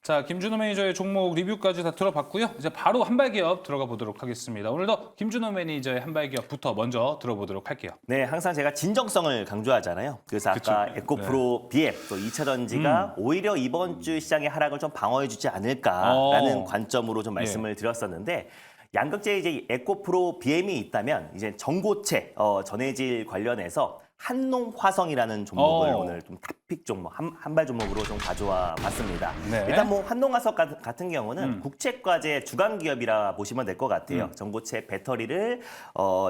자, 김준호 매니저의 종목 리뷰까지 다 들어봤고요. 이제 바로 한발기업 들어가 보도록 하겠습니다. 오늘도 김준호 매니저의 한발기업부터 먼저 들어보도록 할게요. 네, 항상 제가 진정성을 강조하잖아요. 그래서 아까 그쵸. 에코프로 BM 또 2차전지가 오히려 이번 주 시장의 하락을 좀 방어해주지 않을까라는 관점으로 좀 말씀을 드렸었는데 양극재에 이제 에코프로 BM이 있다면 이제 전고체 전해질 관련해서 한농화성이라는 종목을 오늘 좀 탑픽 종목 한발 종목으로 좀 가져와 봤습니다. 네. 일단 뭐 한농화성 같은 경우는 국책과제 주간 기업이라 보시면 될 것 같아요. 전고체 배터리를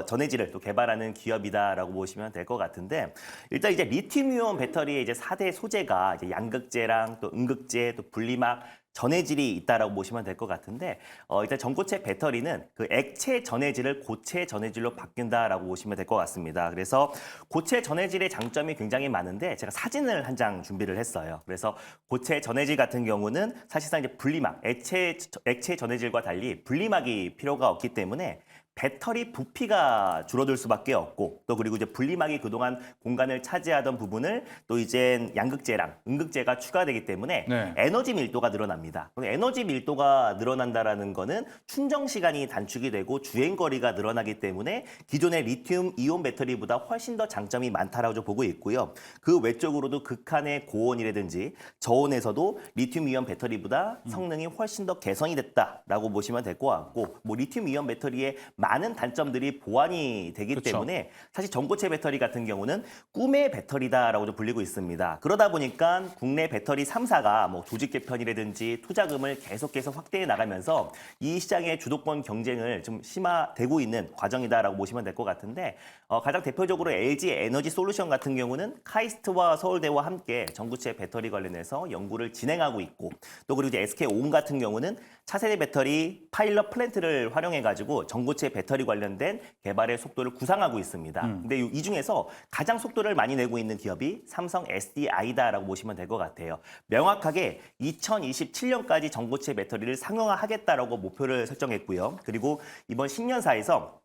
전해질을 또 개발하는 기업이다라고 보시면 될 것 같은데 일단 이제 리튬이온 배터리의 이제 4대 소재가 이제 양극재랑 또 음극재 또 분리막 전해질이 있다라고 보시면 될 것 같은데 일단 전고체 배터리는 그 액체 전해질을 고체 전해질로 바뀐다라고 보시면 될 것 같습니다. 그래서 고체 전해질의 장점이 굉장히 많은데 제가 사진을 한 장 준비를 했어요. 그래서 고체 전해질 같은 경우는 사실상 이제 분리막, 액체 전해질과 달리 분리막이 필요가 없기 때문에 배터리 부피가 줄어들 수밖에 없고 또 그리고 이제 분리막이 그동안 공간을 차지하던 부분을 또 이제 양극재랑 음극재가 추가되기 때문에 에너지 밀도가 늘어납니다. 에너지 밀도가 늘어난다라는 거는 충전 시간이 단축이 되고 주행 거리가 늘어나기 때문에 기존의 리튬 이온 배터리보다 훨씬 더 장점이 많다라고 보고 있고요. 그 외적으로도 극한의 고온이라든지 저온에서도 리튬 이온 배터리보다 성능이 훨씬 더 개선이 됐다라고 보시면 될 것 같고 뭐 리튬 이온 배터리의 많은 단점들이 보완이 되기 때문에 사실 전고체 배터리 같은 경우는 꿈의 배터리다라고 좀 불리고 있습니다. 그러다 보니까 국내 배터리 3사가 뭐 조직 개편이라든지 투자금을 계속해서 확대해 나가면서 이 시장의 주도권 경쟁을 좀 심화되고 있는 과정이다라고 보시면 될 것 같은데 가장 대표적으로 LG 에너지 솔루션 같은 경우는 카이스트와 서울대와 함께 전고체 배터리 관련해서 연구를 진행하고 있고 또 그리고 이제 SK온 같은 경우는 차세대 배터리 파일럿 플랜트를 활용해가지고 전고체 배터리 관련된 개발의 속도를 구상하고 있습니다. 근데 이 중에서 가장 속도를 많이 내고 있는 기업이 삼성 SDI다라고 보시면 될 것 같아요. 명확하게 2027년까지 전고체 배터리를 상용화하겠다라고 목표를 설정했고요. 그리고 이번 신년사에서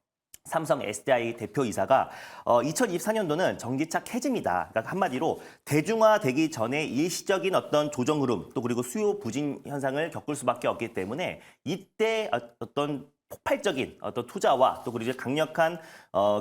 삼성 SDI 대표이사가 2024년도는 전기차 캐즘이다. 그러니까 한마디로 대중화되기 전에 일시적인 어떤 조정 흐름 또 그리고 수요 부진 현상을 겪을 수밖에 없기 때문에 이때 어떤 폭발적인 어떤 투자와 또 그리고 이제 강력한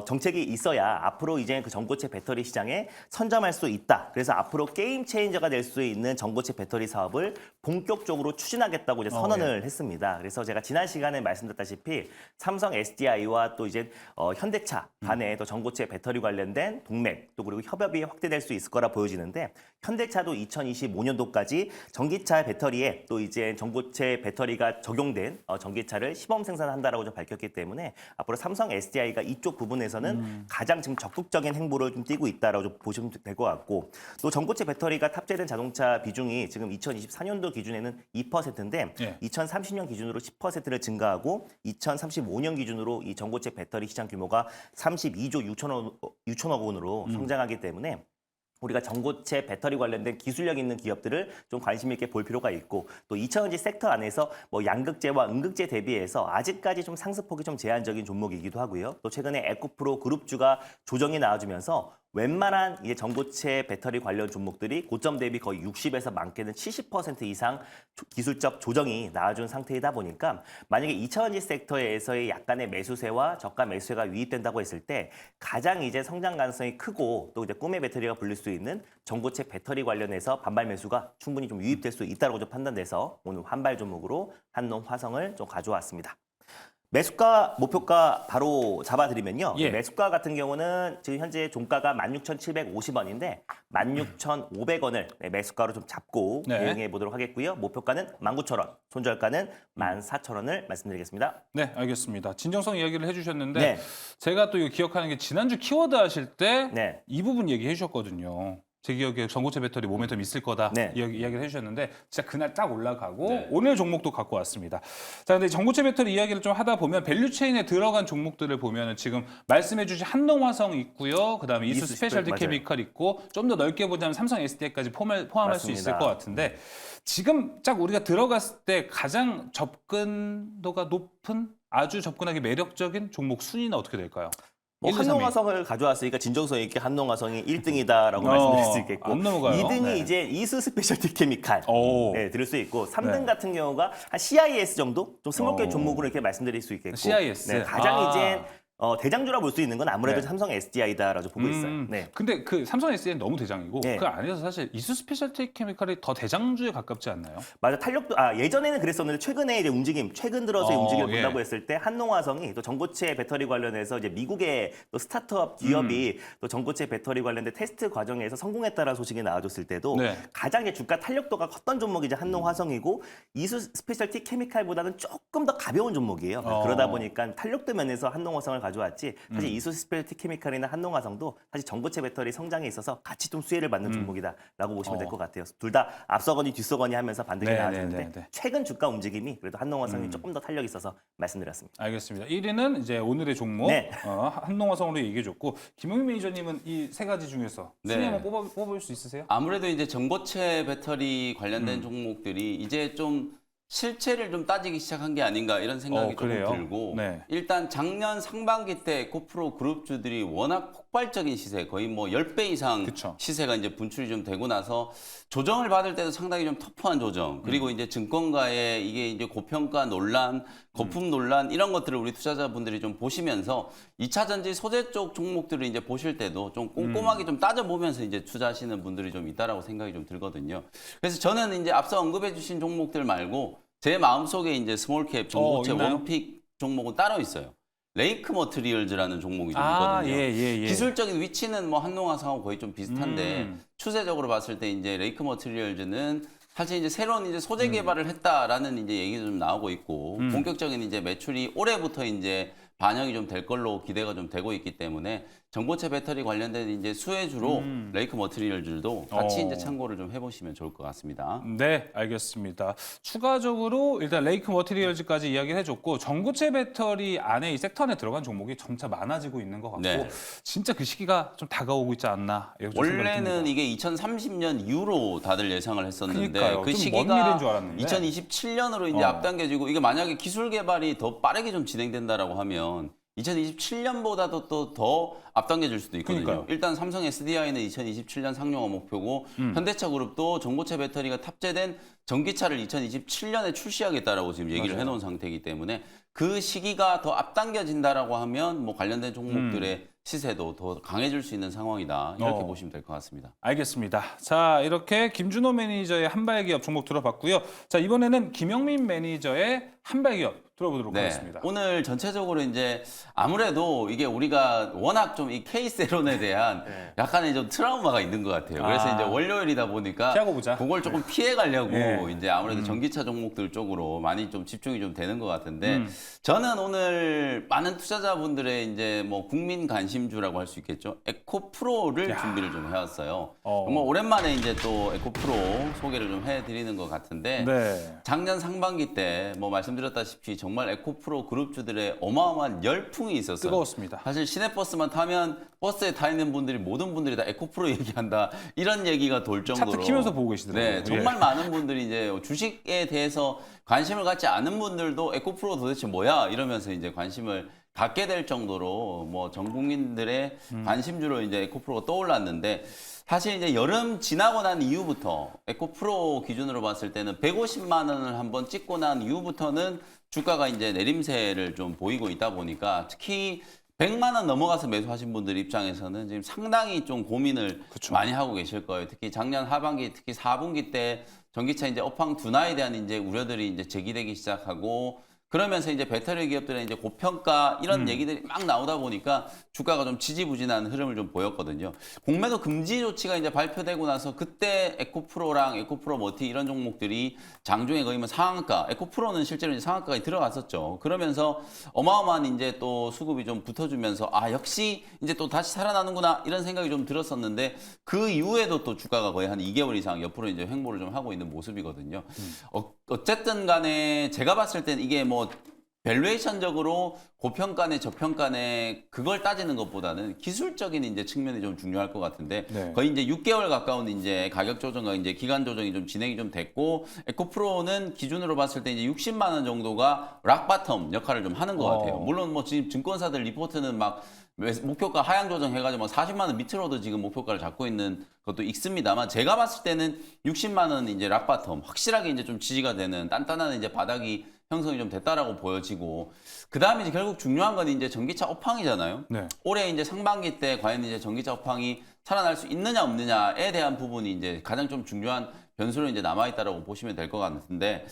정책이 있어야 앞으로 이제 그 전고체 배터리 시장에 선점할 수 있다. 그래서 앞으로 게임 체인저가 될 수 있는 전고체 배터리 사업을 본격적으로 추진하겠다고 이제 선언을 했습니다. 그래서 제가 지난 시간에 말씀드렸다시피 삼성 SDI와 또 이제 현대차 간에 또 전고체 배터리 관련된 동맹 또 그리고 협업이 확대될 수 있을 거라 보여지는데 현대차도 2025년도까지 전기차 배터리에 또 이제 전고체 배터리가 적용된 전기차를 시범 생산한다라고 좀 밝혔기 때문에 앞으로 삼성 SDI가 이쪽 부분에서는 가장 지금 적극적인 행보를 좀 띄고 있다라고 좀 보시면 될 것 같고 또 전고체 배터리가 탑재된 자동차 비중이 지금 2024년도 기준에는 2%인데 2030년 기준으로 10%를 증가하고 2035년 기준으로 이 전고체 배터리 시장 규모가 32조 6천억 원으로 성장하기 때문에 우리가 전고체 배터리 관련된 기술력 있는 기업들을 좀 관심 있게 볼 필요가 있고 또 2차전지 섹터 안에서 뭐 양극재와 음극재 대비해서 아직까지 좀 상승폭이 좀 제한적인 종목이기도 하고요. 또 최근에 에코프로 그룹주가 조정이 나와주면서 웬만한 이제 전고체 배터리 관련 종목들이 고점 대비 거의 60에서 많게는 70% 이상 기술적 조정이 나와준 상태이다 보니까 만약에 2차전지 섹터에서의 약간의 매수세와 저가 매수세가 유입된다고 했을 때 가장 이제 성장 가능성이 크고 또 이제 꿈의 배터리가 불릴 수 있는 전고체 배터리 관련해서 반발 매수가 충분히 좀 유입될 수 있다고 좀 판단돼서 오늘 한발 종목으로 한농화성을 좀 가져왔습니다. 매수가, 목표가 바로 잡아드리면요. 매수가 같은 경우는 지금 현재 종가가 16,750원인데 16,500원을 매수가로 좀 잡고 대응해 보도록 하겠고요. 목표가는 19,000원, 손절가는 14,000원을 말씀드리겠습니다. 네, 알겠습니다. 진정성 이야기를 해주셨는데 제가 또 이거 기억하는 게 지난주 키워드 하실 때 이 부분 얘기해 주셨거든요. 제 기억에 전고체 배터리 모멘텀 있을 거다 이야기를 해주셨는데 진짜 그날 딱 올라가고 오늘 종목도 갖고 왔습니다. 자, 근데 전고체 배터리 이야기를 좀 하다 보면 밸류체인에 들어간 종목들을 보면 지금 말씀해주신 한농화성 있고요, 그다음에 이수 스페셜티 케미컬 있고 좀 더 넓게 보자면 삼성 SDI까지 포함할 수 있을 것 같은데 지금 딱 우리가 들어갔을 때 가장 접근도가 높은 아주 접근하기 매력적인 종목 순위는 어떻게 될까요? 뭐 1, 2, 3위. 한농화성을 가져왔으니까 진정성 있게 한농화성이 1등이다라고 말씀드릴 수 있겠고 안 넘어가요. 2등이 네. 이제 이수 스페셜티 케미칼 오. 네, 들을 수 있고 3등 네. 같은 경우가 한 CIS 정도 좀 스몰캡 종목으로 이렇게 말씀드릴 수 있겠고 CIS. 네, 가장 아. 이제 대장주라 볼 수 있는 건 아무래도 네. 삼성 SDI다라고 보고 있어요. 네. 근데 그 삼성 SDI는 너무 대장이고 네. 그 안에서 사실 이수 스페셜티 케미칼이 더 대장주에 가깝지 않나요? 맞아 탄력도 예전에는 그랬었는데 최근에 이제 움직임 최근 들어서의 움직임을 본다고 했을 때 한농화성이 또 전고체 배터리 관련해서 이제 미국의 또 스타트업 기업이 또 전고체 배터리 관련된 테스트 과정에서 성공했다라는 소식이 나와줬을 때도 네. 가장 이제 주가 탄력도가 컸던 종목이 이제 한농화성이고 이수 스페셜티 케미칼보다는 조금 더 가벼운 종목이에요. 그러다 보니까 탄력도 면에서 한농화성을 가져왔지 사실 이수 스페셜티 케미칼이나 한농화성도 사실 전고체 배터리 성장에 있어서 같이 좀 수혜를 받는 종목이다라고 보시면 될 것 같아요. 둘 다 앞서거니 뒤서거니 하면서 반등이 네, 나왔는데 네, 네, 네. 최근 주가 움직임이 그래도 한농화성이 조금 더 탄력이 있어서 말씀드렸습니다. 알겠습니다. 1위는 이제 오늘의 종목 네. 한농화성으로 얘기해줬고 김용민 매니저님은 이 세 가지 중에서 네. 순위 한번 뽑아볼 수 있으세요? 아무래도 이제 전고체 배터리 관련된 종목들이 이제 좀 실체를 좀 따지기 시작한 게 아닌가 이런 생각이 조금 그래요? 들고 네. 일단 작년 상반기 때 에코프로 그룹주들이 워낙 폭발적인 시세 거의 뭐 10배 이상 그쵸. 시세가 이제 분출이 좀 되고 나서 조정을 받을 때도 상당히 좀 터프한 조정 그리고 이제 증권가의 이게 이제 고평가 논란 거품 논란 이런 것들을 우리 투자자분들이 좀 보시면서 2차 전지 소재 쪽 종목들을 이제 보실 때도 좀 꼼꼼하게 좀 따져보면서 이제 투자하시는 분들이 좀 있다라고 생각이 좀 들거든요. 그래서 저는 이제 앞서 언급해 주신 종목들 말고 제 마음속에 이제 스몰캡 전고체 있나요? 원픽 종목은 따로 있어요. 레이크 머티리얼즈라는 종목이 좀 있거든요. 예. 기술적인 위치는 뭐 한농화성하고 거의 좀 비슷한데 음. 추세적으로 봤을 때 이제 레이크 머티리얼즈는 사실 이제 새로운 이제 소재 개발을 했다라는 이제 얘기도 좀 나오고 있고 본격적인 이제 매출이 올해부터 이제 반영이 좀 될 걸로 기대가 좀 되고 있기 때문에 전고체 배터리 관련된 이제 수혜주로 레이크 머티리얼즈도 같이 이제 참고를 좀 해보시면 좋을 것 같습니다. 네, 알겠습니다. 추가적으로 일단 레이크 머티리얼즈까지 이야기를 해줬고 전고체 배터리 안에 이 섹터 안에 들어간 종목이 점차 많아지고 있는 것 같고 네. 진짜 그 시기가 좀 다가오고 있지 않나 이렇게 좀 생각이 원래는 듭니다. 이게 2030년 이후로 다들 예상을 했었는데 그러니까요. 그 좀먼 시기가 미래인 줄 알았는데. 2027년으로 이제 앞당겨지고 이게 만약에 기술 개발이 더 빠르게 좀 진행된다라고 하면 2027년보다도 또 더 앞당겨질 수도 있거든요. 그러니까요. 일단 삼성 SDI는 2027년 상용화 목표고 현대차 그룹도 전고체 배터리가 탑재된 전기차를 2027년에 출시하겠다라고 지금 얘기를 맞아요. 해놓은 상태이기 때문에 그 시기가 더 앞당겨진다라고 하면 뭐 관련된 종목들의 시세도 더 강해질 수 있는 상황이다. 이렇게 보시면 될 것 같습니다. 알겠습니다. 자, 이렇게 김준호 매니저의 한발기업 종목 들어봤고요. 자, 이번에는 김영민 매니저의 한발기업 들어보도록 하겠습니다. 오늘 전체적으로 이제 아무래도 이게 우리가 워낙 좀 이 K세론에 대한 약간의 좀 트라우마가 있는 것 같아요. 그래서 이제 월요일이다 보니까 피하고 보자. 그걸 조금 피해 가려고 네. 이제 아무래도 전기차 종목들 쪽으로 많이 좀 집중이 좀 되는 것 같은데 저는 오늘 많은 투자자분들의 이제 뭐 국민 관심주라고 할 수 있겠죠. 에코프로를 준비를 좀 해왔어요. 정말 오랜만에 이제 또 에코프로 소개를 좀 해드리는 것 같은데 네. 작년 상반기 때 뭐 말씀드렸다시피 정말 에코프로 그룹주들의 어마어마한 열풍이 있었어요. 뜨거웠습니다. 사실 시내버스만 타면 버스에 타 있는 분들이 모든 분들이 다 에코프로 얘기한다 이런 얘기가 돌 정도로 차트 키면서 보고 계시더라고요. 네, 정말 많은 분들이 이제 주식에 대해서 관심을 갖지 않은 분들도 에코프로 도대체 뭐야 이러면서 이제 관심을 갖게 될 정도로 뭐 전 국민들의 관심주로 이제 에코프로가 떠올랐는데 사실 이제 여름 지나고 난 이후부터 에코프로 기준으로 봤을 때는 150만 원을 한번 찍고 난 이후부터는 주가가 이제 내림세를 좀 보이고 있다 보니까 특히 100만 원 넘어가서 매수하신 분들 입장에서는 지금 상당히 좀 고민을 많이 하고 계실 거예요. 특히 작년 하반기, 특히 4분기 때 전기차 이제 업황 둔화에 대한 이제 우려들이 이제 제기되기 시작하고 그러면서 이제 배터리 기업들의 이제 고평가 이런 얘기들이 막 나오다 보니까 주가가 좀 지지부진한 흐름을 좀 보였거든요. 공매도 금지 조치가 이제 발표되고 나서 그때 에코프로랑 에코프로 머티 이런 종목들이 장중에 거의 뭐 상한가, 에코프로는 실제로 이제 상한가에 들어갔었죠. 그러면서 어마어마한 이제 또 수급이 좀 붙어주면서 아 역시 이제 또 다시 살아나는구나 이런 생각이 좀 들었었는데 그 이후에도 또 주가가 거의 한 2개월 이상 옆으로 이제 횡보를 좀 하고 있는 모습이거든요. 어쨌든 간에 제가 봤을 땐 이게 뭐 밸류에이션적으로 고평가네 저평가네 그걸 따지는 것보다는 기술적인 이제 측면이 좀 중요할 것 같은데 네. 거의 이제 6개월 가까운 이제 가격 조정과 이제 기간 조정이 좀 진행이 좀 됐고 에코프로는 기준으로 봤을 때 이제 60만 원 정도가 락바텀 역할을 좀 하는 것 같아요. 물론 뭐 지금 증권사들 리포트는 막 목표가 하향 조정해가지고 40만 원 밑으로도 지금 목표가를 잡고 있는 것도 있습니다만 제가 봤을 때는 60만 원 이제 락바텀 확실하게 이제 좀 지지가 되는 단단한 이제 바닥이 형성이 좀 됐다라고 보여지고 그 다음에 이제 결국 중요한 건 이제 전기차 업황이잖아요. 네. 올해 이제 상반기 때 과연 이제 전기차 업황이 살아날 수 있느냐 없느냐에 대한 부분이 이제 가장 좀 중요한 변수로 이제 남아 있다라고 보시면 될 것 같은데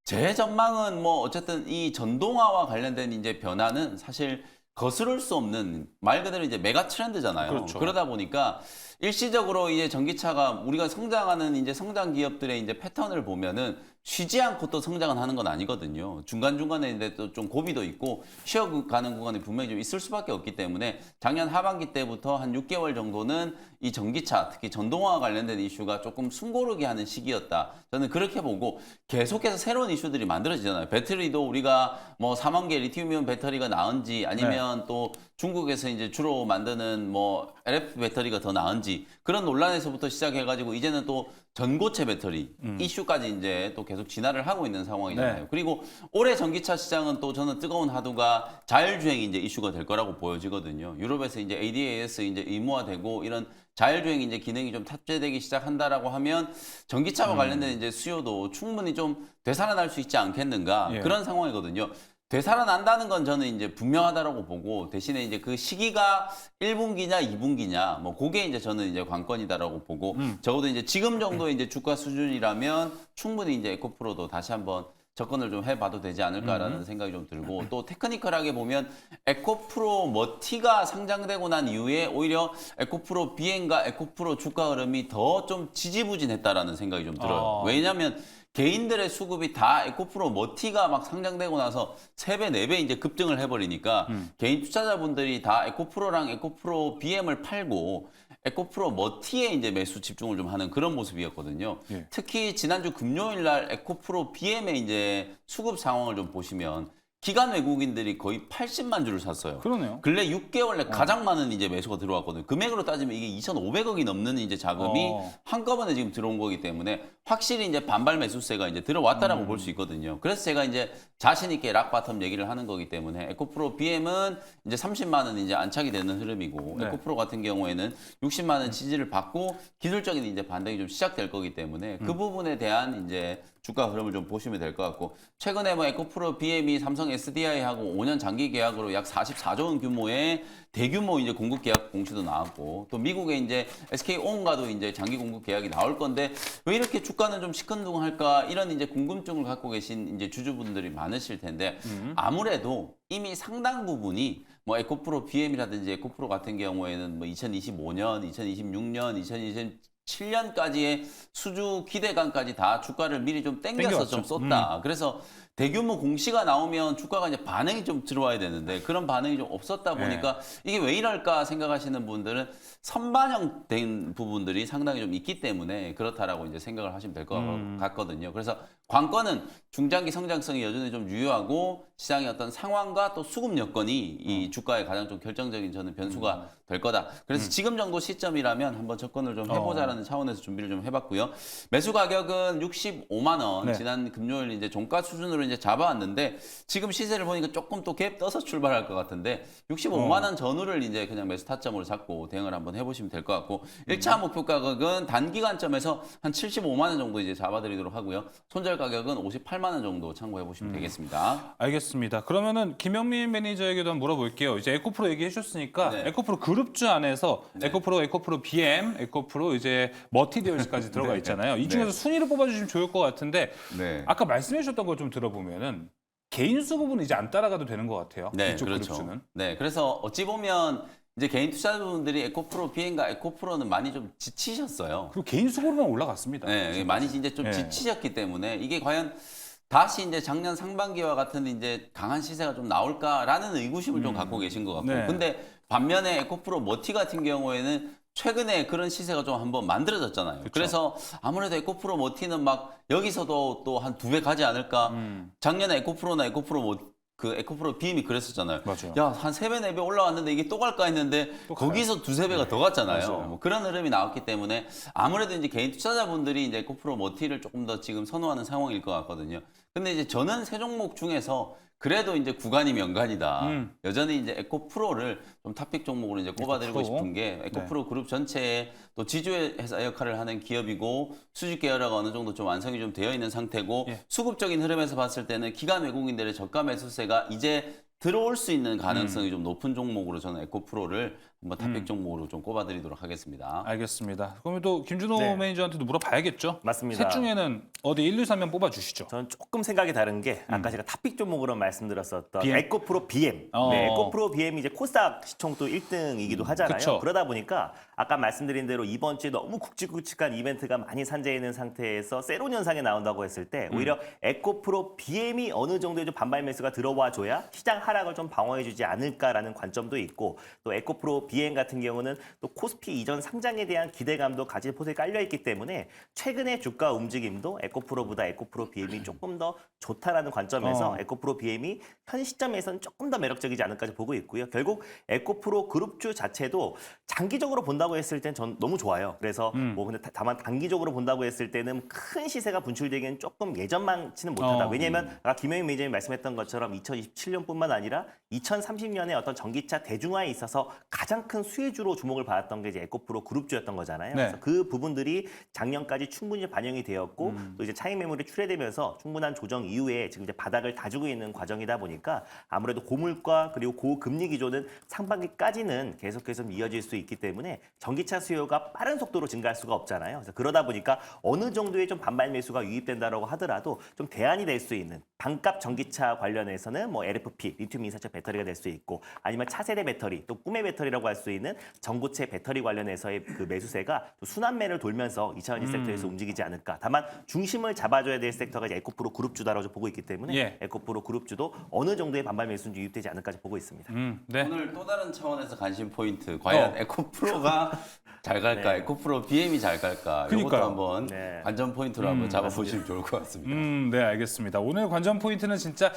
제 전망은 뭐 어쨌든 이 전동화와 관련된 이제 변화는 사실 거스를 수 없는 말 그대로 이제 메가 트렌드잖아요. 그렇죠. 그러다 보니까 일시적으로 이제 전기차가 우리가 성장하는 이제 성장 기업들의 이제 패턴을 보면은 쉬지 않고 또 성장을 하는 건 아니거든요. 중간중간에 이제 또 좀 고비도 있고 쉬어가는 구간이 분명히 좀 있을 수밖에 없기 때문에 작년 하반기 때부터 한 6개월 정도는 이 전기차, 특히 전동화와 관련된 이슈가 조금 숨고르게 하는 시기였다. 저는 그렇게 보고 계속해서 새로운 이슈들이 만들어지잖아요. 배터리도 우리가 뭐 4만 개 리튬이온 배터리가 나은지 아니면 또 중국에서 이제 주로 만드는 뭐 LFP 배터리가 더 나은지 그런 논란에서부터 시작해가지고 이제는 또 전고체 배터리 이슈까지 이제 또 계속 진화를 하고 있는 상황이잖아요. 네. 그리고 올해 전기차 시장은 또 저는 뜨거운 하두가 자율주행이 이제 이슈가 될 거라고 보여지거든요. 유럽에서 이제 ADAS 이제 의무화되고 이런 자율주행 이제 기능이 좀 탑재되기 시작한다라고 하면 전기차와 관련된 이제 수요도 충분히 좀 되살아날 수 있지 않겠는가 예. 그런 상황이거든요. 되살아난다는 건 저는 이제 분명하다라고 보고 대신에 이제 그 시기가 1분기냐 2분기냐 뭐 그게 이제 저는 이제 관건이다라고 보고 적어도 이제 지금 정도의 이제 주가 수준이라면 충분히 이제 에코프로도 다시 한번 접근을 좀 해봐도 되지 않을까라는 생각이 좀 들고 또 테크니컬하게 보면 에코프로 머티가 상장되고 난 이후에 오히려 에코프로 BM과 에코프로 주가 흐름이 더 좀 지지부진했다라는 생각이 좀 들어요. 왜냐하면 개인들의 수급이 다 에코프로 머티가 막 상장되고 나서 3배, 4배 이제 급등을 해버리니까 개인 투자자분들이 다 에코프로랑 에코프로 BM을 팔고 에코프로 머티에 이제 매수 집중을 좀 하는 그런 모습이었거든요. 예. 특히 지난주 금요일 날 에코프로 BM의 이제 수급 상황을 좀 보시면 기관 외국인들이 거의 80만 주를 샀어요. 그러네요. 근래 6개월 내 가장 많은 이제 매수가 들어왔거든요. 금액으로 따지면 이게 2,500억이 넘는 이제 자금이 한꺼번에 지금 들어온 거기 때문에 확실히 이제 반발 매수세가 이제 들어왔다라고 볼 수 있거든요. 그래서 제가 이제 자신 있게 락바텀 얘기를 하는 거기 때문에 에코프로 BM은 이제 30만 원 이제 안착이 되는 흐름이고 네. 에코프로 같은 경우에는 60만 원 지지를 받고 기술적인 이제 반등이 좀 시작될 거기 때문에 그 부분에 대한 이제 주가 흐름을 좀 보시면 될 것 같고 최근에 뭐 에코프로 BM이 삼성 SDI하고 5년 장기 계약으로 약 44조 원 규모의 대규모 이제 공급 계약 공시도 나왔고 또 미국의 이제 SK온과도 이제 장기 공급 계약이 나올 건데 왜 이렇게 주가는 좀 시큰둥할까 이런 이제 궁금증을 갖고 계신 이제 주주분들이 많으실 텐데 아무래도 이미 상당 부분이 뭐 에코프로 BM이라든지 에코프로 같은 경우에는 뭐 2025년, 2026년, 2027년까지의 수주 기대감까지 다 주가를 미리 좀 땡겨서 좀 쏟다. 그래서 대규모 공시가 나오면 주가가 이제 반응이 좀 들어와야 되는데 그런 반응이 좀 없었다 보니까 이게 왜 이럴까 생각하시는 분들은 선반영된 부분들이 상당히 좀 있기 때문에 그렇다라고 이제 생각을 하시면 될 것 같거든요. 그래서 관건은 중장기 성장성이 여전히 좀 유효하고 시장의 어떤 상황과 또 수급 여건이 이 주가의 가장 좀 결정적인 저는 변수가 될 거다. 그래서 지금 정도 시점이라면 한번 접근을 좀 해보자라는 차원에서 준비를 좀 해봤고요. 매수 가격은 65만 원 네. 지난 금요일 이제 종가 수준으로 이제 잡아왔는데 지금 시세를 보니까 조금 또 갭 떠서 출발할 것 같은데 65만 원 전후를 이제 그냥 매수 타점으로 잡고 대응을 한번 해보시면 될 것 같고 1차 목표 가격은 단기간점에서 한 75만 원 정도 이제 잡아드리도록 하고요. 손절 가격은 58만 원 정도 참고해 보시면 되겠습니다. 알겠습니다. 그러면은 김영민 매니저에게도 한번 물어볼게요. 이제 에코프로 얘기해 주셨으니까 네. 에코프로 그룹주 안에서 에코프로 BM, 에코프로 이제 머티리얼즈까지 들어가 있잖아요. 이 중에서 순위를 뽑아주시면 좋을 것 같은데 네. 아까 말씀해 주셨던 걸 좀 들어보면은 개인 수 부분은 이제 안 따라가도 되는 것 같아요. 네, 이쪽 그렇죠. 그룹주는. 네, 그래서 어찌 보면 이제 개인 투자자분들이 에코프로 BM과 에코프로는 많이 좀 지치셨어요. 그리고 개인 수급만 올라갔습니다. 네, 많이 이제 좀 네. 지치셨기 때문에 이게 과연 다시 이제 작년 상반기와 같은 이제 강한 시세가 좀 나올까라는 의구심을 좀 갖고 계신 것 같고. 네. 근데 반면에 에코프로 머티 같은 경우에는 최근에 그런 시세가 좀 한번 만들어졌잖아요. 그래서 아무래도 에코프로 머티는 막 여기서도 또 한 2배 가지 않을까. 작년에 에코프로나 에코프로 BM이 그랬었잖아요. 맞아요. 야, 한 3배, 4배 올라왔는데 이게 또 갈까 했는데 또 가요. 거기서 2~3배가 더 갔잖아요. 맞아요. 뭐 그런 흐름이 나왔기 때문에 아무래도 이제 개인 투자자분들이 이제 에코프로 머티를 조금 더 지금 선호하는 상황일 것 같거든요. 근데 이제 저는 세 종목 중에서 그래도 이제 구간이 명간이다. 여전히 이제 에코프로를 좀 탑픽 종목으로 이제 꼽아드리고 에코프로. 싶은 게 에코프로 그룹 전체에 또 지주회 회사 역할을 하는 기업이고 수직 계열화가 어느 정도 좀 완성이 좀 되어 있는 상태고 예. 수급적인 흐름에서 봤을 때는 기관 외국인들의 저가 매수세가 이제 들어올 수 있는 가능성이 좀 높은 종목으로 저는 에코프로를 한번 탑픽 종목으로 좀 꼽아드리도록 하겠습니다. 알겠습니다. 그러면 또 김준호 네. 매니저한테도 물어봐야겠죠. 맞습니다. 셋 중에는 어디 1, 2, 3명 뽑아주시죠. 저는 조금 생각이 다른 게 아까 제가 탑픽 종목으로 말씀드렸었던 BM? 에코프로 BM. 네, 에코프로 BM이 이제 코스닥 시총 또 1등이기도 하잖아요. 그쵸. 그러다 보니까 아까 말씀드린 대로 이번 주에 너무 굵직굵직한 이벤트가 많이 산재해 있는 상태에서 세론 현상이 나온다고 했을 때 오히려 에코프로 BM이 어느 정도의 좀 반발 매수가 들어와 줘야 시장 하락을 좀 방어해 주지 않을까라는 관점도 있고 또 에코프로 BM 같은 경우는 또 코스피 이전 상장에 대한 기대감도 가진 포트에 깔려 있기 때문에 최근의 주가 움직임도 에코프로보다 에코프로 BM이 조금 더 좋다라는 관점에서 에코프로 BM이 현 시점에서는 조금 더 매력적이지 않을까 보고 있고요. 결국 에코프로 그룹주 자체도 장기적으로 본다고 했을 땐 전 너무 좋아요. 그래서 뭐 근데 다만 단기적으로 본다고 했을 때는 큰 시세가 분출되기는 조금 예전만치는 못하다. 왜냐하면 아까 김영민 매니저님 말씀했던 것처럼 2027년뿐만 아니라 2030년에 어떤 전기차 대중화에 있어서 가장 큰 수혜주로 주목을 받았던 게 이제 에코프로 그룹주였던 거잖아요. 네. 그래서 그 부분들이 작년까지 충분히 반영이 되었고 또 이제 차익 매물이 출회되면서 충분한 조정 이후에 지금 이제 바닥을 다지고 있는 과정이다 보니까 아무래도 고물가 그리고 고금리 기조는 상반기까지는 계속해서 이어질 수 있기 때문에 전기차 수요가 빠른 속도로 증가할 수가 없잖아요. 그래서 그러다 보니까 어느 정도의 좀 반발 매수가 유입된다라고 하더라도 좀 대안이 될 수 있는 반값 전기차 관련해서는 뭐 LFP, 리튬 인산철 배터리가 될 수 있고 아니면 차세대 배터리, 또 꿈의 배터리라고 할 수 있는 전고체 배터리 관련해서의 그 매수세가 또 순환매를 돌면서 2차전지 섹터에서 움직이지 않을까. 다만 중심을 잡아줘야 될 섹터가 이제 에코프로 그룹주다라고 보고 있기 때문에 예. 에코프로 그룹주도 어느 정도의 반발 매수는 유입되지 않을까 보고 있습니다. 네. 오늘 또 다른 차원에서 관심 포인트. 과연 에코프로가 잘 갈까? 네. 에코프로 BM이 잘 갈까? 이것도 그러니까요. 한번 네. 관전 포인트로 한번 잡아보시면 좋을 것 같습니다. 네, 알겠습니다. 오늘 관전 포인트는 진짜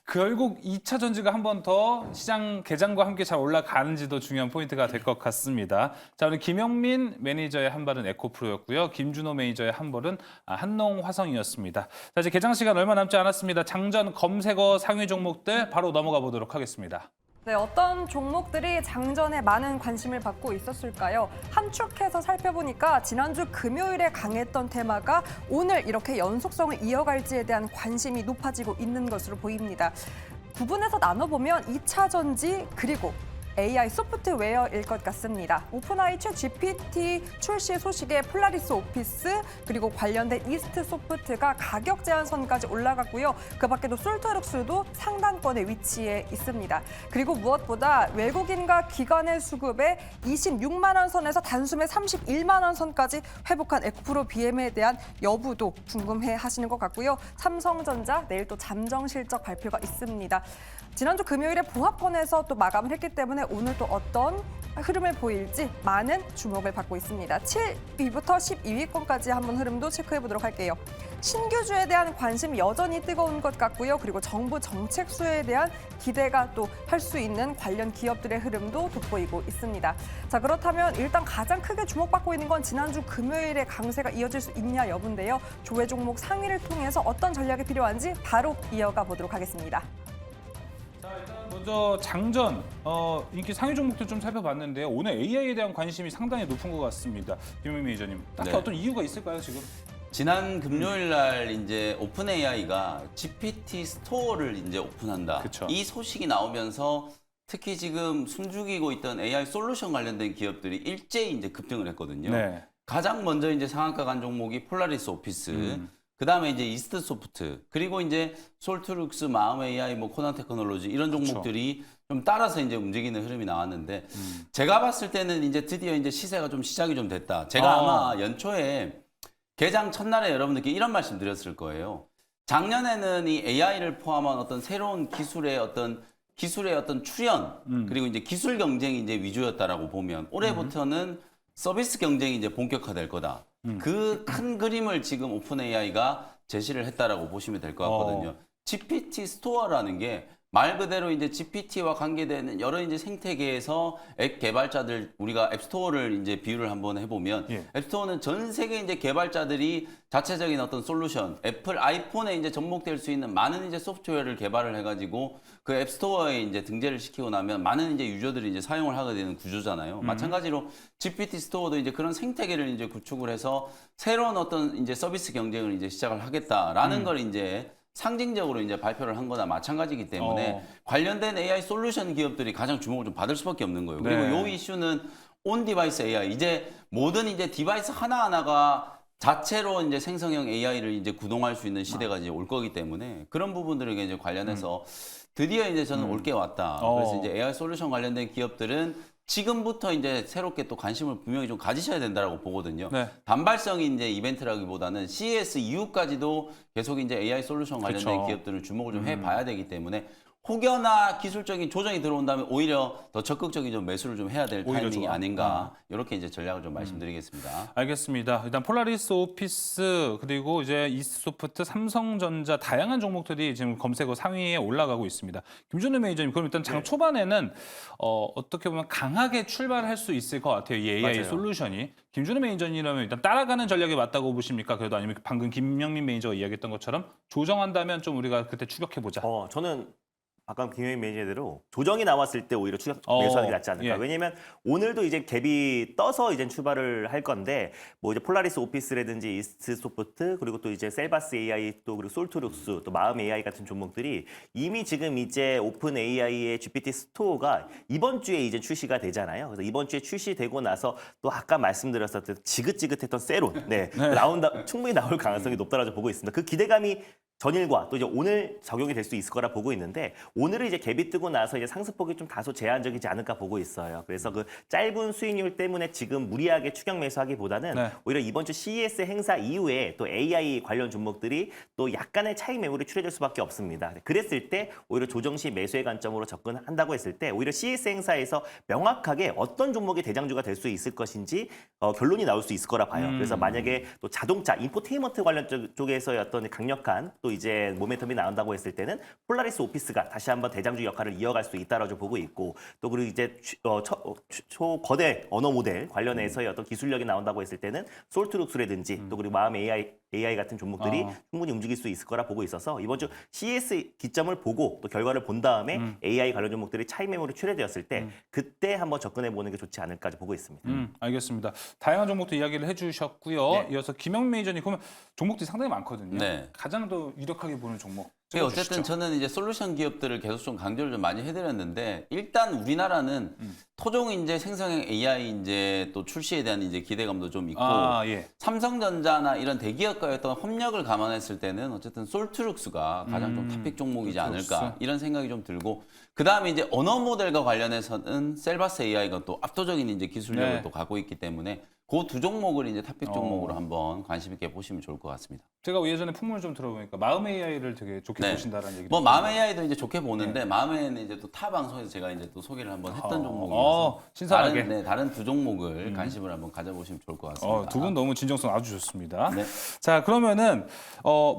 결국 2차 전지가 한 번 더 시장 개장과 함께 잘 올라가는지도 중요한 포인트가 될 것 같습니다. 자, 오늘 김영민 매니저의 한 발은 에코프로였고요. 김준호 매니저의 한 발은 한농화성이었습니다. 자, 이제 개장 시간 얼마 남지 않았습니다. 장전 검색어 상위 종목들 바로 넘어가 보도록 하겠습니다. 네, 어떤 종목들이 장전에 많은 관심을 받고 있었을까요? 함축해서 살펴보니까 지난주 금요일에 강했던 테마가 오늘 이렇게 연속성을 이어갈지에 대한 관심이 높아지고 있는 것으로 보입니다. 구분해서 나눠보면 2차 전지 그리고 AI 소프트웨어일 것 같습니다. 오픈AI 챗 GPT 출시 소식에 폴라리스 오피스 그리고 관련된 이스트 소프트가 가격 제한선까지 올라갔고요. 그 밖에도 솔트룩스도 상단권에 위치해 있습니다. 그리고 무엇보다 외국인과 기관의 수급에 26만 원 선에서 단숨에 31만 원 선까지 회복한 에코프로 BM에 대한 여부도 궁금해 하시는 것 같고요. 삼성전자 내일 또 잠정 실적 발표가 있습니다. 지난주 금요일에 보합권에서 또 마감을 했기 때문에 오늘 또 어떤 흐름을 보일지 많은 주목을 받고 있습니다. 7위부터 12위권까지 한번 흐름도 체크해 보도록 할게요. 신규주에 대한 관심이 여전히 뜨거운 것 같고요. 그리고 정부 정책 수혜에 대한 기대가 또 할 수 있는 관련 기업들의 흐름도 돋보이고 있습니다. 자, 그렇다면 일단 가장 크게 주목받고 있는 건 지난주 금요일에 강세가 이어질 수 있냐 여부인데요. 조회 종목 상위를 통해서 어떤 전략이 필요한지 바로 이어가 보도록 하겠습니다. 자, 일단 먼저 장전 인기 상위 종목들 좀 살펴봤는데요. 오늘 AI에 대한 관심이 상당히 높은 것 같습니다. 김영민 매니저님, 딱히 네. 어떤 이유가 있을까요, 지금? 지난 금요일 날 이제 오픈 AI가 GPT 스토어를 이제 오픈한다. 그쵸. 이 소식이 나오면서 특히 지금 숨죽이고 있던 AI 솔루션 관련된 기업들이 일제히 이제 급등을 했거든요. 네. 가장 먼저 이제 상한가 간 종목이 폴라리스 오피스, 그다음에 이제 이스트 소프트, 그리고 이제 솔트룩스, 마음 AI, 뭐 코난 테크놀로지 이런 종목들이 좀 따라서 이제 움직이는 흐름이 나왔는데 제가 봤을 때는 이제 드디어 이제 시세가 좀 시작이 좀 됐다. 제가 아마 연초에 개장 첫날에 여러분들께 이런 말씀 드렸을 거예요. 작년에는 이 AI를 포함한 어떤 새로운 기술의 어떤 출현 그리고 이제 기술 경쟁이 이제 위주였다라고 보면 올해부터는 서비스 경쟁이 이제 본격화될 거다. 그 큰 그림을 지금 오픈 AI가 제시를 했다라고 보시면 될 것 같거든요. GPT 스토어라는 게 말 그대로 이제 GPT와 관계되는 여러 이제 생태계에서 앱 개발자들 우리가 앱스토어를 이제 비유를 한번 해보면 예. 앱스토어는 전 세계 이제 개발자들이 자체적인 어떤 솔루션, 애플 아이폰에 이제 접목될 수 있는 많은 이제 소프트웨어를 개발을 해가지고 그 앱스토어에 이제 등재를 시키고 나면 많은 이제 유저들이 이제 사용을 하게 되는 구조잖아요. 마찬가지로 GPT 스토어도 이제 그런 생태계를 이제 구축을 해서 새로운 어떤 이제 서비스 경쟁을 이제 시작을 하겠다라는 걸 이제 상징적으로 이제 발표를 한 거나 마찬가지이기 때문에 관련된 AI 솔루션 기업들이 가장 주목을 좀 받을 수밖에 없는 거예요. 그리고 네. 요 이슈는 온 디바이스 AI 이제 모든 이제 디바이스 하나하나가 자체로 이제 생성형 AI를 이제 구동할 수 있는 시대가 이제 올 거기 때문에 그런 부분들에게 이제 관련해서 드디어 이제 저는 올 게 왔다. 그래서 이제 AI 솔루션 관련된 기업들은 지금부터 이제 새롭게 또 관심을 분명히 좀 가지셔야 된다라고 보거든요. 네. 단발성인 이제 이벤트라기보다는 CES 이후까지도 계속 이제 AI 솔루션 관련된 그쵸. 기업들을 주목을 좀 해봐야 되기 때문에 혹여나 기술적인 조정이 들어온다면 오히려 더 적극적인 좀 매수를 좀 해야 될 오히려 타이밍이 좋아. 아닌가 이렇게 이제 전략을 좀 말씀드리겠습니다. 알겠습니다. 일단 폴라리스 오피스 그리고 이제 이스소프트, 삼성전자 다양한 종목들이 지금 검색어 상위에 올라가고 있습니다. 김준우 매니저님, 그럼 일단 장 초반에는 어떻게 보면 강하게 출발할 수 있을 것 같아요. 이 AI 맞아요. 솔루션이. 김준우 매니저님이라면 일단 따라가는 전략이 맞다고 보십니까? 그래도 아니면 방금 김영민 매니저가 이야기했던 것처럼 조정한다면 좀 우리가 그때 추격해 보자. 저는 아까 김효인 매니저대로 조정이 나왔을 때 오히려 추격 어, 매수하는 게 낫지 않을까. 예. 왜냐면 오늘도 이제 갭이 떠서 이제 출발을 할 건데 뭐 이제 폴라리스 오피스라든지 이스트소프트 그리고 또 이제 셀바스 AI 또 그리고 솔트룩스 또 마음 AI 같은 종목들이 이미 지금 이제 오픈 AI의 GPT 스토어가 이번 주에 이제 출시가 되잖아요. 그래서 이번 주에 출시되고 나서 또 아까 말씀드렸었던 지긋지긋했던 세론 충분히 나올 가능성이 높다라고 보고 있습니다. 그 기대감이 전일과 또 이제 오늘 적용이 될 수 있을 거라 보고 있는데 오늘은 이제 갭이 뜨고 나서 이제 상승폭이 좀 다소 제한적이지 않을까 보고 있어요. 그래서 그 짧은 수익률 때문에 지금 무리하게 추격 매수하기보다는 네. 오히려 이번 주 CES 행사 이후에 또 AI 관련 종목들이 또 약간의 차익 매물이 출해질 수밖에 없습니다. 그랬을 때 오히려 조정 시 매수의 관점으로 접근한다고 했을 때 오히려 CES 행사에서 명확하게 어떤 종목이 대장주가 될 수 있을 것인지 결론이 나올 수 있을 거라 봐요. 그래서 만약에 또 자동차, 인포테인먼트 관련 쪽에서의 어떤 강력한 또 이제 모멘텀이 나온다고 했을 때는 폴라리스 오피스가 다시 한번 대장주 역할을 이어갈 수 있다라고 보고 있고 또 그리고 이제 초거대 언어 모델 관련해서의 어떤 기술력이 나온다고 했을 때는 솔트룩스라든지 또 그리고 마음 AI 같은 종목들이 충분히 움직일 수 있을 거라 보고 있어서 이번 주 CS 기점을 보고 또 결과를 본 다음에 AI 관련 종목들이 차익 매물이 출회되었을 때 그때 한번 접근해 보는 게 좋지 않을까 보고 있습니다. 알겠습니다. 다양한 종목도 이야기를 해주셨고요. 네. 이어서 김영민 매니저님, 그러면 종목들이 상당히 많거든요. 네. 가장 더 유력하게 보는 종목. 예, 어쨌든 저는 이제 솔루션 기업들을 계속 좀 강조를 좀 많이 해드렸는데 일단 우리나라는 토종 이제 생성형 AI 이제 또 출시에 대한 이제 기대감도 좀 있고 예. 삼성전자나 이런 대기업과의 어떤 협력을 감안했을 때는 어쨌든 솔트룩스가 가장 좀 탑픽 종목이지 솔트룩스. 않을까 이런 생각이 좀 들고 그 다음에 이제 언어 모델과 관련해서는 셀바스 AI가 또 압도적인 이제 기술력을 네. 또 갖고 있기 때문에 그 두 종목을 이제 탑픽 종목으로 한번 관심 있게 보시면 좋을 것 같습니다. 제가 예전에 풍문을 좀 들어보니까 마음 AI를 되게 좋게 네. 보신다는 얘기도 뭐 있어요. 마음 AI도 이제 좋게 보는데 마음에는 이제 또 타 방송에서 제가 이제 또 소개를 한번 했던 종목이어서 신선하게. 다른 두 종목을 관심을 한번 가져보시면 좋을 것 같습니다. 두 분 너무 진정성 아주 좋습니다. 네. 자, 그러면은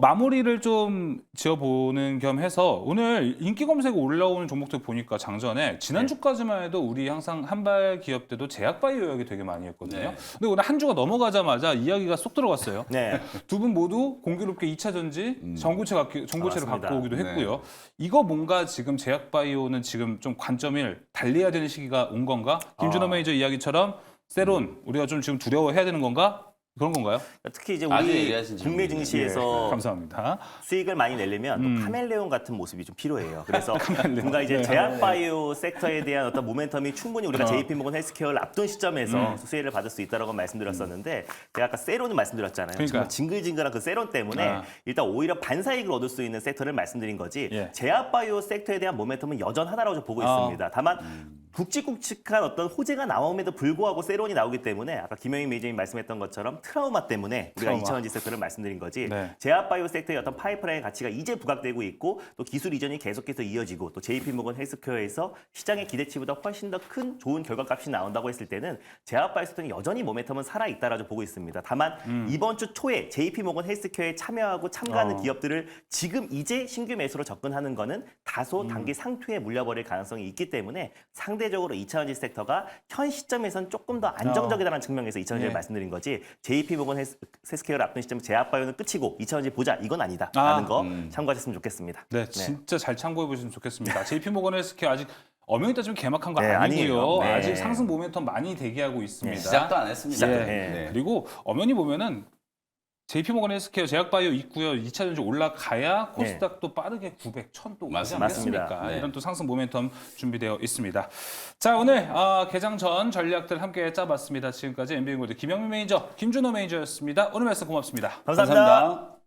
마무리를 좀 지어보는 겸 해서 오늘 인기 검색어 올라오는 종목들 보니까 장전에 지난주까지만 해도 우리 항상 한발 기업들도 제약바이오 이야기 되게 많이 했거든요. 네. 근데 오늘 한 주가 넘어가자마자 이야기가 쏙 들어갔어요. 네. 두 분 모두 공교롭게 2차 전지 전고체를 맞습니다. 갖고 오기도 네. 했고요. 이거 뭔가 지금 제약바이오는 지금 좀 관점을 달리해야 되는 시기가 온 건가? 김준호 매니저 이야기처럼 세론 우리가 좀 지금 두려워해야 되는 건가? 그런 건가요? 특히 이제 아주 우리 예리하신 국내 질문이네요. 증시에서 감사합니다. 수익을 많이 내려면 또 카멜레온 같은 모습이 좀 필요해요. 그래서 뭔가 이제 네. 제약바이오 섹터에 대한 어떤 모멘텀이 충분히 우리가 JP모건 헬스케어를 앞둔 시점에서 수혜를 받을 수 있다고 말씀드렸었는데 제가 아까 세론을 말씀드렸잖아요. 그러니까. 정말 징글징글한 그 세론 때문에 일단 오히려 반사이익을 얻을 수 있는 섹터를 말씀드린 거지 예. 제약바이오 섹터에 대한 모멘텀은 여전하다고 보고 있습니다. 다만 굵직굵직한 어떤 호재가 나옴에도 불구하고 세론이 나오기 때문에 아까 김영희 매니저님 말씀했던 것처럼 트라우마 때문에 우리가 트라우마. 2차전지 섹터를 말씀드린 거지. 네. 제약바이오 섹터의 어떤 파이프라인 가치가 이제 부각되고 있고 또 기술 이전이 계속해서 이어지고 또 JP모건 헬스케어에서 시장의 기대치보다 훨씬 더 큰 좋은 결과값이 나온다고 했을 때는 제약바이오 섹터는 여전히 모멘텀은 살아있다라고 보고 있습니다. 다만 이번 주 초에 JP모건 헬스케어에 참여하고 참가하는 기업들을 지금 이제 신규 매수로 접근하는 거는 다소 단기 상투에 물려버릴 가능성이 있기 때문에 상대적으로 2차전지 섹터가 현 시점에선 조금 더 안정적이다라는 측면에서 2차전지를 네. 말씀드린 거지 JP모건 헬스케어를 앞둔 시점 제약바이오는 끝이고 2차전지 보자 이건 아니다라는 거 참고하셨으면 좋겠습니다. 네, 진짜 잘 참고해 보시면 좋겠습니다. JP모건 헬스케어 아직 엄연히 따지면 개막한 거 네, 아니고요. 아니에요. 네. 아직 상승 모멘텀 많이 대기하고 있습니다. 시작도 안 했습니다. 예. 네. 그리고 엄연히 보면은 JP모건 헬스케어 제약바이오 있고요. 2차전지 올라가야 코스닥도 빠르게 900, 1000또 가지 맞습니다. 않겠습니까? 네. 이런 또 상승 모멘텀 준비되어 있습니다. 자, 오늘 개장 전 전략들 함께 짜봤습니다. 지금까지 MBN골드 김영민 매니저, 김준호 매니저였습니다. 오늘 말씀 고맙습니다. 감사합니다.